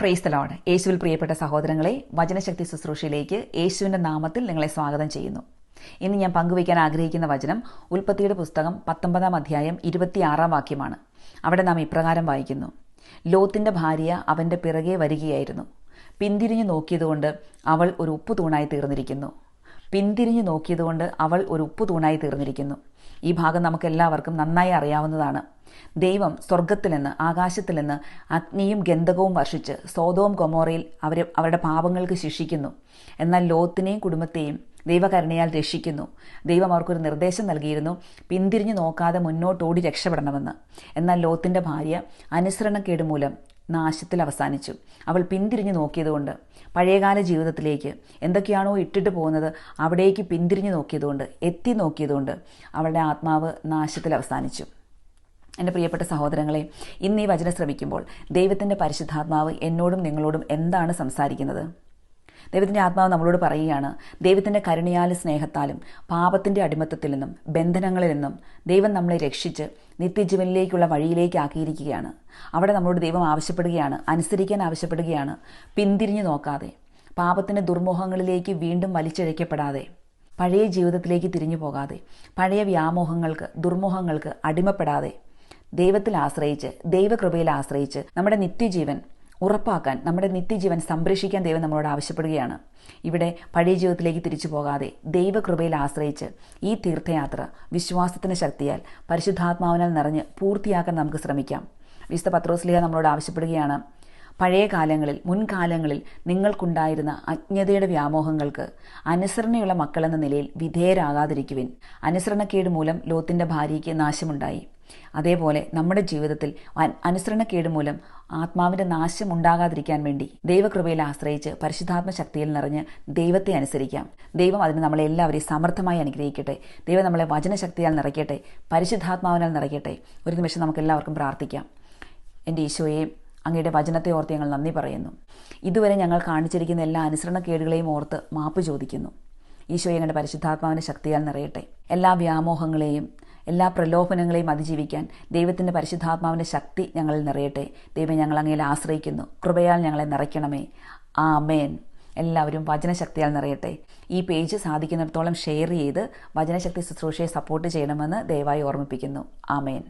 Praise the Lord. യേശുവിൽ പ്രിയപ്പെട്ട സഹോദരങ്ങളെ, വചനശക്തി ശുശ്രൂഷയിലേക്ക് യേശുവിൻ്റെ നാമത്തിൽ നിങ്ങളെ സ്വാഗതം ചെയ്യുന്നു. ഇന്ന് ഞാൻ പങ്കുവയ്ക്കാൻ ആഗ്രഹിക്കുന്ന വചനം ഉൽപ്പത്തിയുടെ പുസ്തകം 19 അധ്യായം 26 വാക്യമാണ്. അവിടെ നാം ഇപ്രകാരം വായിക്കുന്നു: ലോത്തിന്റെ ഭാര്യ അവൻ്റെ പിറകെ വരികയായിരുന്നു. പിന്തിരിഞ്ഞു നോക്കിയതുകൊണ്ട് അവൾ ഒരു ഉപ്പുതൂണായി തീർന്നിരിക്കുന്നു. പിന്തിരിഞ്ഞു നോക്കിയതുകൊണ്ട് അവൾ ഒരു ഉപ്പുതൂണായി തീർന്നിരിക്കുന്നു. ഈ ഭാഗം നമുക്കെല്ലാവർക്കും നന്നായി അറിയാവുന്നതാണ്. ദൈവം സ്വർഗത്തിൽ നിന്ന്, ആകാശത്തിൽ നിന്ന് അഗ്നിയും ഗന്ധകവും വർഷിച്ച് സോദോം ഗൊമോറയിൽ അവരുടെ പാപങ്ങൾക്ക് ശിക്ഷിക്കുന്നു. എന്നാൽ ലോത്തിനെയും കുടുംബത്തെയും ദൈവകരുണയാൽ രക്ഷിക്കുന്നു. ദൈവം അവർക്കൊരു നിർദ്ദേശം നൽകിയിരുന്നു, പിന്തിരിഞ്ഞു നോക്കാതെ മുന്നോട്ടോടി രക്ഷപ്പെടണമെന്ന്. എന്നാൽ ലോത്തിൻ്റെ ഭാര്യ അനുസരണക്കേട് മൂലം നാശത്തിൽ അവസാനിച്ചു. അവൾ പിന്തിരിഞ്ഞു നോക്കിയതുകൊണ്ട്, പഴയകാല ജീവിതത്തിലേക്ക് എന്തൊക്കെയാണോ ഇട്ടിട്ട് പോകുന്നത് അവിടേക്ക് പിന്തിരിഞ്ഞു നോക്കിയതുകൊണ്ട്, എത്തി നോക്കിയതുകൊണ്ട് അവളുടെ ആത്മാവ് നാശത്തിൽ അവസാനിച്ചു. എൻ്റെ പ്രിയപ്പെട്ട സഹോദരങ്ങളെ, ഇന്ന് ഈ വചനം ശ്രമിക്കുമ്പോൾ ദൈവത്തിൻ്റെ പരിശുദ്ധാത്മാവ് എന്നോടും നിങ്ങളോടും എന്താണ് സംസാരിക്കുന്നത്? ദൈവത്തിൻ്റെ ആത്മാവ് നമ്മളോട് പറയുകയാണ്, ദൈവത്തിൻ്റെ കരുണയാലും സ്നേഹത്താലും പാപത്തിൻ്റെ അടിമത്തത്തിൽ നിന്നും ബന്ധനങ്ങളിൽ നിന്നും ദൈവം നമ്മളെ രക്ഷിച്ച് നിത്യജീവനിലേക്കുള്ള വഴിയിലേക്ക് ആക്കിയിരിക്കുകയാണ്. അവിടെ നമ്മളോട് ദൈവം ആവശ്യപ്പെടുകയാണ്, അനുസരിക്കാൻ ആവശ്യപ്പെടുകയാണ്. പിന്തിരിഞ്ഞു നോക്കാതെ, പാപത്തിൻ്റെ ദുർമോഹങ്ങളിലേക്ക് വീണ്ടും വലിച്ചിഴക്കപ്പെടാതെ, പഴയ ജീവിതത്തിലേക്ക് തിരിഞ്ഞു പോകാതെ, പഴയ വ്യാമോഹങ്ങൾക്ക്, ദുർമോഹങ്ങൾക്ക് അടിമപ്പെടാതെ, ദൈവത്തിൽ ആശ്രയിച്ച്, ദൈവകൃപയിൽ ആശ്രയിച്ച് നമ്മുടെ നിത്യജീവൻ ഉറപ്പാക്കാൻ, നമ്മുടെ നിത്യജീവൻ സംരക്ഷിക്കാൻ ദൈവം നമ്മളോട് ആവശ്യപ്പെടുകയാണ്. ഇവിടെ പഴയ ജീവിതത്തിലേക്ക് തിരിച്ചു പോകാതെ ദൈവകൃപയിൽ ആശ്രയിച്ച് ഈ തീർത്ഥയാത്ര വിശ്വാസത്തിൻ്റെ ശക്തിയാൽ പരിശുദ്ധാത്മാവിനാൽ നിറഞ്ഞ് പൂർത്തിയാക്കാൻ നമുക്ക് ശ്രമിക്കാം. വിശുദ്ധ പത്രോസ്ലീഹ നമ്മളോട് ആവശ്യപ്പെടുകയാണ്, പഴയ കാലങ്ങളിൽ, മുൻകാലങ്ങളിൽ നിങ്ങൾക്കുണ്ടായിരുന്ന അജ്ഞതയുടെ വ്യാമോഹങ്ങൾക്ക് അനുസരണയുള്ള മക്കളെന്ന നിലയിൽ വിധേയരാകാതിരിക്കുവിൻ. അനുസരണക്കേട് മൂലം ലോത്തിൻ്റെ ഭാര്യയ്ക്ക് നാശമുണ്ടായി. അതേപോലെ നമ്മുടെ ജീവിതത്തിൽ അനുസരണക്കേട് മൂലം ആത്മാവിൻ്റെ നാശം ഉണ്ടാകാതിരിക്കാൻ വേണ്ടി ദൈവകൃപയിൽ ആശ്രയിച്ച് പരിശുദ്ധാത്മ ശക്തിയിൽ നിറഞ്ഞ് ദൈവത്തെ അനുസരിക്കാം. ദൈവം അതിന് നമ്മളെ എല്ലാവരെയും സമർത്ഥമായി അനുഗ്രഹിക്കട്ടെ. ദൈവം നമ്മളെ വചനശക്തിയാൽ നിറയ്ക്കട്ടെ, പരിശുദ്ധാത്മാവിനാൽ നിറയ്ക്കട്ടെ. ഒരു നിമിഷം നമുക്ക് എല്ലാവർക്കും പ്രാർത്ഥിക്കാം. എൻ്റെ ഈശോയെ, അങ്ങയുടെ വചനത്തെ ഓർത്ത് ഞങ്ങൾ നന്ദി പറയുന്നു. ഇതുവരെ ഞങ്ങൾ കാണിച്ചിരിക്കുന്ന എല്ലാ അനുസരണക്കേടുകളെയും ഓർത്ത് മാപ്പ് ചോദിക്കുന്നു. ഈശോയെ, ഞങ്ങളുടെ പരിശുദ്ധാത്മാവിൻ്റെ ശക്തിയാൽ നിറയട്ടെ. എല്ലാ വ്യാമോഹങ്ങളെയും, എല്ലാ പ്രലോഭനങ്ങളെയും അതിജീവിക്കാൻ ദൈവത്തിൻ്റെ പരിശുദ്ധാത്മാവിൻ്റെ ശക്തി ഞങ്ങളിൽ നിറയട്ടെ. ദൈവം, ഞങ്ങൾ അങ്ങയിൽ ആശ്രയിക്കുന്നു. കൃപയാൽ ഞങ്ങളെ നിറയ്ക്കണമേ. ആമേൻ. എല്ലാവരും വചനശക്തിയാൽ നിറയട്ടെ. ഈ പേജ് സാധിക്കുന്നിടത്തോളം ഷെയർ ചെയ്ത് വചനശക്തി ശുശ്രൂഷയെ സപ്പോർട്ട് ചെയ്യണമെന്ന് ദയവായി ഓർമ്മിപ്പിക്കുന്നു. ആമേൻ.